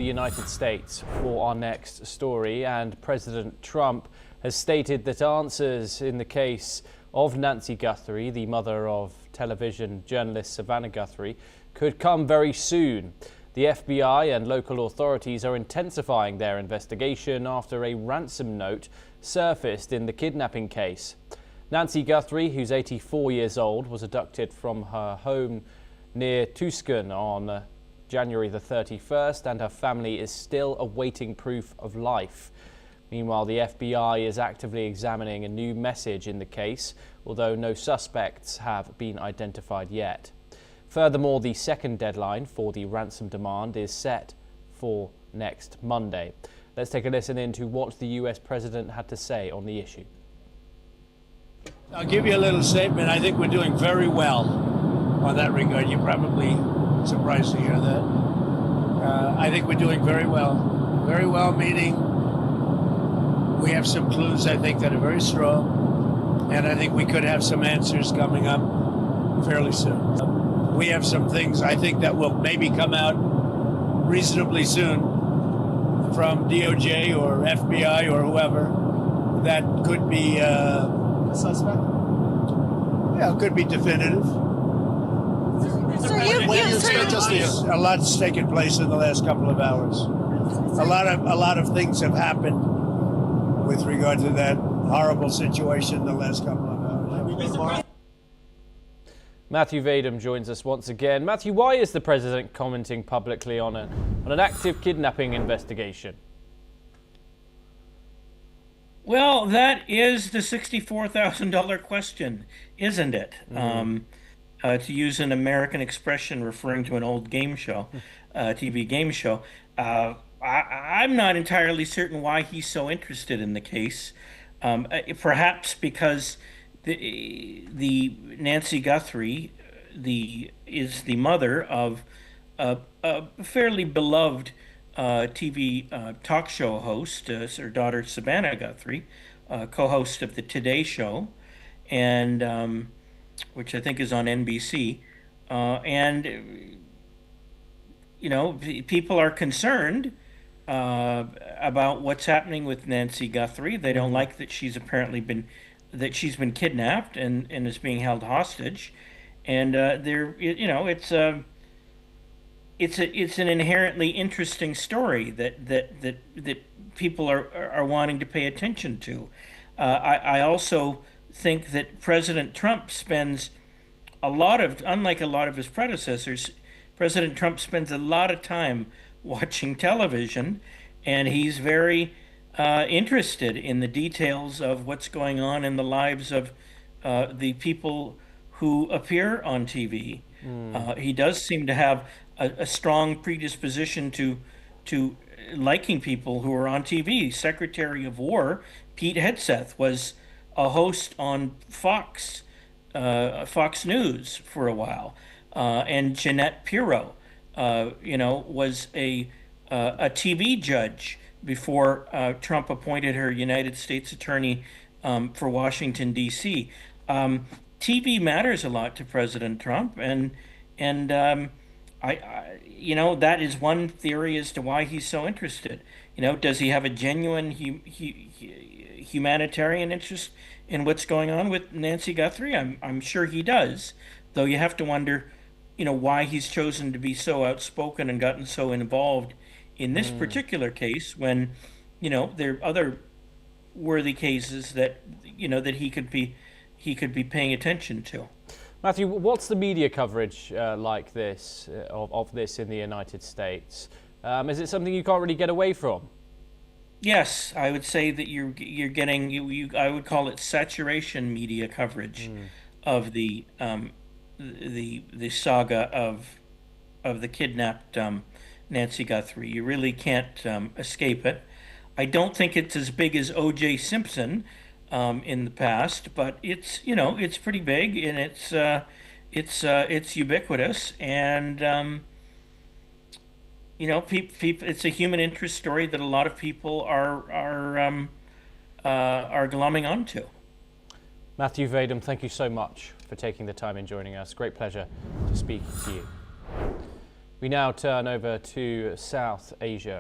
The United States for our next story, and President Trump has stated that answers in the case of Nancy Guthrie, the mother of television journalist Savannah Guthrie, could come very soon. The FBI and local authorities are intensifying their investigation after a ransom note surfaced in the kidnapping case. Nancy Guthrie, who's 84 years old, was abducted from her home near Tucson on January the 31st, and her family is still awaiting proof of life. Meanwhile, the FBI is actively examining a new message in the case, although no suspects have been identified yet. Furthermore, the second deadline for the ransom demand is set for next Monday. Let's take a listen into what the US president had to say on the issue. I'll give you a little statement. I think we're doing very well on that regard. You're probably surprised to hear that. I think we're doing very well. Very well, meaning we have some clues, I think, that are very strong. And I think we could have some answers coming up fairly soon. We have some things, I think, that will maybe come out reasonably soon from DOJ or FBI or whoever that could be a suspect. Yeah, it could be definitive. A lot's taken place in the last couple of hours. A lot of things have happened with regard to that horrible situation in the last couple of hours. Matthew Vadum joins us once again. Matthew, why is the president commenting publicly on an active kidnapping investigation? Well, that is the $64,000 question, isn't it? To use an American expression referring to an old game show, TV game show. I'm not entirely certain why he's so interested in the case. Perhaps because the Nancy Guthrie is the mother of a fairly beloved TV talk show host, her daughter Savannah Guthrie, co-host of the Today Show, and which I think is on NBC, and you know, people are concerned about what's happening with Nancy Guthrie. They don't like that she's apparently been kidnapped and is being held hostage, and it's an inherently interesting story that people are wanting to pay attention to. I also think that President Trump spends unlike a lot of his predecessors, President Trump spends a lot of time watching television, and he's very interested in the details of what's going on in the lives of the people who appear on TV. He does seem to have a strong predisposition to liking people who are on TV. Secretary of War Pete Hegseth was a host on Fox News for a while, and Jeanette Pirro, was a TV judge before Trump appointed her United States Attorney for Washington D.C. TV matters a lot to President Trump, and that is one theory as to why he's so interested. Does he have a genuine humanitarian interest in what's going on with Nancy Guthrie? I'm sure he does, though you have to wonder, why he's chosen to be so outspoken and gotten so involved in this particular case when, there are other worthy cases that, that he could be paying attention to. Matthew, what's the media coverage like this of this in the United States? Is it something you can't really get away from? Yes, I would say that you're getting I would call it saturation media coverage of the saga of the kidnapped Nancy Guthrie. You really can't escape it. I don't think it's as big as O.J. Simpson in the past, but it's pretty big, and it's ubiquitous, and it's a human interest story that a lot of people are glomming onto. Matthew Vadum, thank you so much for taking the time and joining us. Great pleasure to speak to you. We now turn over to South Asia.